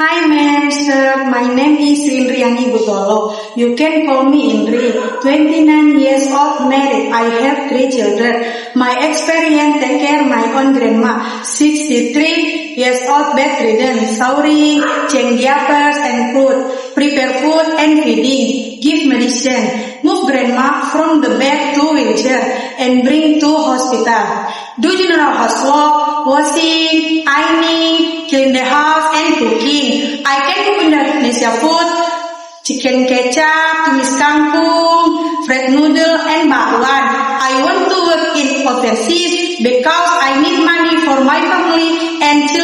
Hi Master, my name is Indriani Butolo. You can call me Indri. 29 years old, married. I have 3 children. My experience take care my own grandma. 63 years old, bedridden. Sorry, change diapers and food. Prepare food and feeding. Give medicine. Move grandma from the bed to wheelchair and bring to hospital. Do general housework, washing, ironing, clean the house and cooking. I can cook Indonesia food, chicken kecap, tumis kangkung, fried noodle and bakwan. I want to work in overseas because I need money for my family and children.